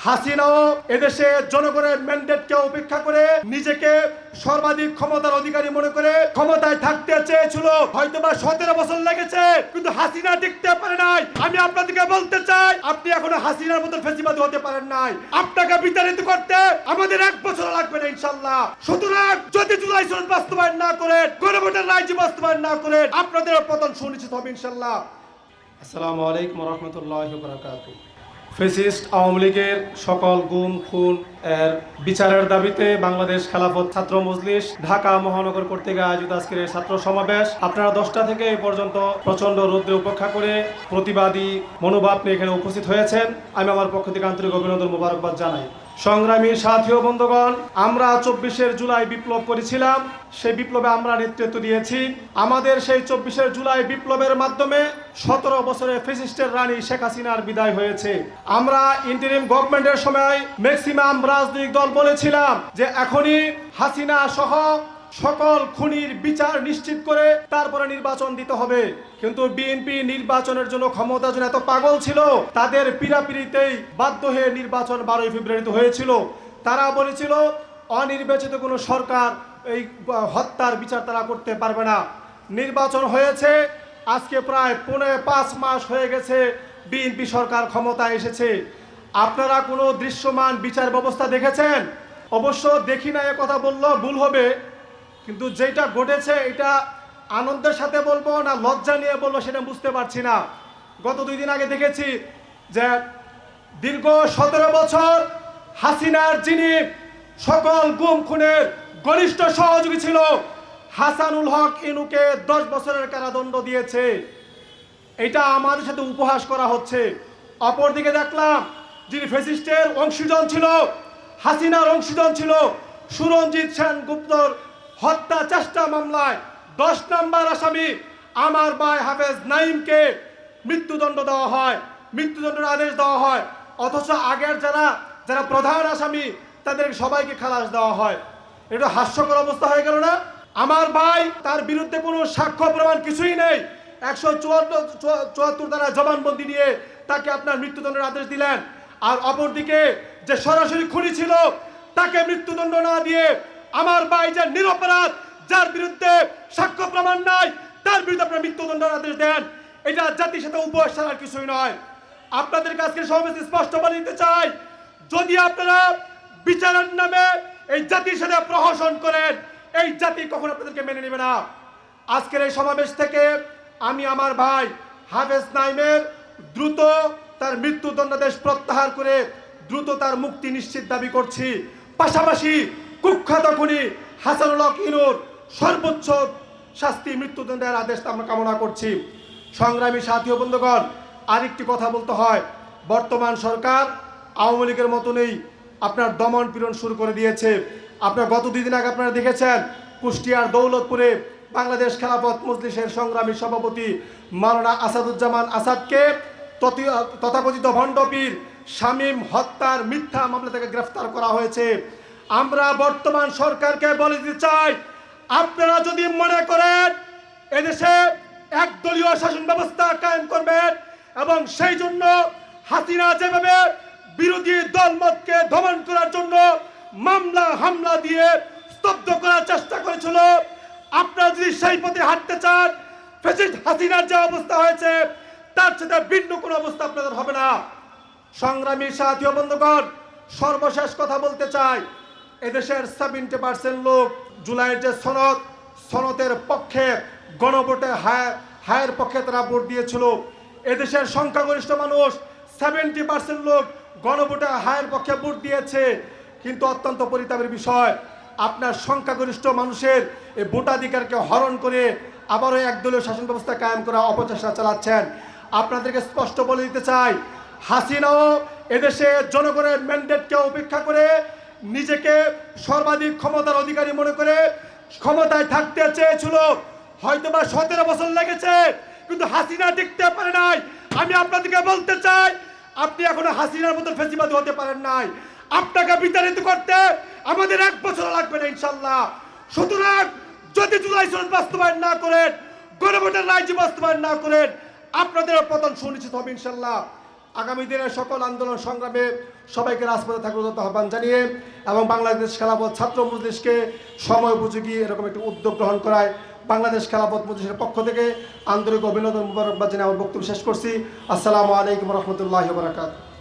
হাসিনাও এদেশে জনগণের ম্যান্ডেটকে উপেক্ষা করে নিজেকে সর্বাধিক ক্ষমতার অধিকারী মনে করে ক্ষমতায় থাকতে চেয়েছিল। হয়তোবা 17 বছর লেগেছে, কিন্তু হাসিনা টিকতে পারে নাই। আমি আপনাদেরকে বলতে চাই, আপনি এখনো হাসিনার মতো ফেসিবাদী হতে পারেন নাই। আপনাকে বিতাড়িত করতে আমাদের 1 বছর লাগবে না ইনশাআল্লাহ। সুতরাং যদি জুলাই সনদ বাস্তবায়ন না করেন, গণভোটের রায় বাস্তবায়ন না করেন, আপনাদের পতন সুনিশ্চিত হবে ইনশাআল্লাহ। আসসালামু আলাইকুম ওয়া রাহমাতুল্লাহি ওয়া বারাকাতুহু। ফ্যাসিস্ট আওয়ামী লীগের সকল গুম খুন এর বিচারের দাবিতে বাংলাদেশ খেলাফত ছাত্র মজলিস ঢাকা মহানগর কর্তৃক আয়োজিত আজকের এই ছাত্র সমাবেশ, আপনারা 10টা থেকে এই পর্যন্ত প্রচন্ড রোদ্রে উপেক্ষা করে প্রতিবাদী মনোভাব নিয়ে এখানে উপস্থিত হয়েছেন। আমি আমার পক্ষ থেকে আন্তরিক অভিনন্দন মোবারকবাদ জানাই। সংগ্রামী সাথী ও বন্ধুগণ, আমরা 24শে জুলাই বিপ্লব করেছিলাম। সেই বিপ্লবে আমরা নেতৃত্ব দিয়েছি। আমাদের সেই 24শে জুলাই বিপ্লবের মাধ্যমে 17 বছরের ফ্যাসিস্টের রানী শেখ হাসিনার বিদায় হয়েছে। আমরা ইন্টারিম গভর্নমেন্টের সময় ম্যাক্সিমাম রাজনৈতিক দল বলেছিলাম যে এখনই হাসিনা সহ সকল খুনির বিচার নিশ্চিত করে তারপরে নির্বাচন দিতে হবে। কিন্তু বিএনপি নির্বাচনের জন্য ক্ষমতার জন্য এত পাগল ছিল, তাদের পীড়াপিড়িতেই বাধ্য হয়ে নির্বাচন 12ই ফেব্রুয়ারিতে হয়েছিল। তারা বলেছিল অনির্বাচিত কোনো সরকার এই হত্যার বিচার তারা করতে পারবে না। নির্বাচন হয়েছে, আজকে প্রায় 5 মাস হয়ে গেছে বিএনপি সরকার ক্ষমতায় এসেছে। আপনারা কোনো দৃশ্যমান বিচার ব্যবস্থা দেখেছেন? অবশ্য দেখি না, এ কথা বললো ভুল হবে, কিন্তু যেটা ঘটেছে এটা আনন্দের সাথে বলবো না লজ্জা নিয়ে বলবো সেটা বুঝতে পারছি না। গত 2 দিন আগে দেখেছি যে দীর্ঘ 17 বছর হাসিনার যিনি সকল গুম খুনের ঘনিষ্ঠ সহযোগী ছিল, হাসানুল হক ইনুকে 10 বছরের কারাদণ্ড দিয়েছে। এটা আমাদের সাথে উপহাস করা হচ্ছে। অপরদিকে দেখলাম যিনি ফ্যাসিস্টের অংশীজন ছিল, হাসিনার অংশীজন ছিল, সুরঞ্জিত সেনগুপ্তর হত্যা চেষ্টা মামলায় 10 নম্বর আসামি আমার ভাই হাফেজ নাঈমকে মৃত্যুদণ্ড দেওয়া হয়, মৃত্যুদণ্ডের আদেশ দেওয়া হয়। অথচ আগের যারা প্রধান আসামি তাদের সবাইকে খালাস দেওয়া হয়। এটা হাস্যকর অবস্থা হয়ে গেল না? আমার ভাই, তার বিরুদ্ধে কোনো সাক্ষ্য প্রমাণ কিছুই নেই, 174 দ্বারা জবানবন্দি নিয়ে তাকে আপনার মৃত্যুদণ্ডের আদেশ দিলেন। আর অপরদিকে যে সরাসরি খুনি ছিল তাকে মৃত্যুদণ্ড না দিয়ে আমার ভাই যে নিরপরাধ, যার বিরুদ্ধে সাক্ষ্য প্রমাণ নাই, তার বিরুদ্ধে আপনার মৃত্যুদণ্ডের আদেশ দেন। এটা জাতির সাথে উপহাস ছাড়ার কিছুই নয়। আপনাদের কাছে সমাবেশে স্পষ্ট বলে দিতে চাই, যদি আপনারা বিচারের নামে এই জাতির সাথে প্রহসন করেন, এই জাতি কখনো আপনাদেরকে মেনে নেবে না। আজকের এই সমাবেশ থেকে আমি আমার ভাই হাফেজ নাঈমের দ্রুত তার মৃত্যুদণ্ডাদেশ প্রত্যাহার করে দ্রুত তার মুক্তি নিশ্চিত দাবি করছি। পাশাপাশি কুখ্যাত খুনি হাসানুল হক ইনুর সর্বোচ্চ শাস্তি মৃত্যুদণ্ডের আদেশ আমরা কামনা করছি। সংগ্রামী সাথী ও বন্ধুগণ, আরেকটি কথা বলতে হয়, বর্তমান সরকার আওয়ামী লীগের মতনই আপনার দমন পীড়ন শুরু করে দিয়েছে। আপনার গত 2 দিন আগে আপনারা দেখেছেন কুষ্টিয়ার দৌলতপুরে বাংলাদেশ খেলাফত মজলিসের সংগ্রামী সভাপতি মাওলানা আসাদুজ্জামান আসাদকে তথাকথিত ভণ্ডপীর শামীম হত্যার মিথ্যা মামলা থেকে গ্রেফতার করা হয়েছে। আমরা বর্তমান সরকারকে বলে দিতে চাই, আপনারা যদি মনে করেন এদেশে একদলীয় শাসন ব্যবস্থা কায়েম করবেন এবং সেই জন্য হাসিনা যেভাবে বিরোধী দলমতকে দমন করার জন্য মামলা হামলা দিয়ে স্তব্ধ করার চেষ্টা করেছিল, আপনারা যদি সেই পথে হাঁটতে চান, ফ্যাসিস্ট হাসিনার যে অবস্থা হয়েছে তার সাথে ভিন্ন কোনো অবস্থা আপনাদের হবে না। সংগ্রামী সাথী ও বন্ধুগণ, সর্বশেষ কথা বলতে চাই, এদেশের 70% লোক জুলাইয়ের যে সনদের পক্ষে গণভোটে হায়ের পক্ষে তারা ভোট দিয়েছিল। এদেশের সংখ্যাগরিষ্ঠ মানুষ 70% লোক গণভোটে হায়ের পক্ষে ভোট দিয়েছে। কিন্তু অত্যন্ত পরিতাপের বিষয়, আপনার সংখ্যাগরিষ্ঠ মানুষের এই ভোটাধিকারকে হরণ করে আবারও একদলীয় শাসন ব্যবস্থা কায়েম করা অপচেষ্টা চালাচ্ছেন। আপনাদেরকে স্পষ্ট বলে দিতে চাই, হাসিনাও এদেশে জনগণের ম্যান্ডেটকে উপেক্ষা করে নিজেকে সর্বাধিক ক্ষমতার অধিকারী মনে করে ক্ষমতায় থাকতে চেয়েছিল। হয়তোবা 17 বছর লেগেছে, কিন্তু হাসিনা টিকতে পারে নাই। আমি আপনাদেরকে বলতে চাই, আপনি এখনো হাসিনার মতো ফেসিবাদী হতে পারেন নাই। আপনাকে বিতাড়িত করতে আমাদের 1 বছর লাগবে না ইনশাআল্লাহ। সুতরাং যদি জুলাই সনদ বাস্তবায়ন না করেন, গণভোটের রায় বাস্তবায়ন না করেন, আপনাদের পতন সুনিশ্চিত হবে ইনশাআল্লাহ। আগামী দিনের সকল আন্দোলন সংগ্রামে সবাইকে রাজপথে থাকার জন্য আহ্বান জানিয়ে এবং বাংলাদেশ খেলাফত ছাত্র মজলিসকে সময় উপযোগী এরকম একটি উদ্যোগ গ্রহণ করায় বাংলাদেশ খেলাফত মজলিসের পক্ষ থেকে আন্তরিক অভিনন্দন মুবারকবাদ জানিয়ে আমার বক্তব্য শেষ করছি। আসসালামু আলাইকুম রহমতুল্লাহি ওয়া বারাকাতুহু।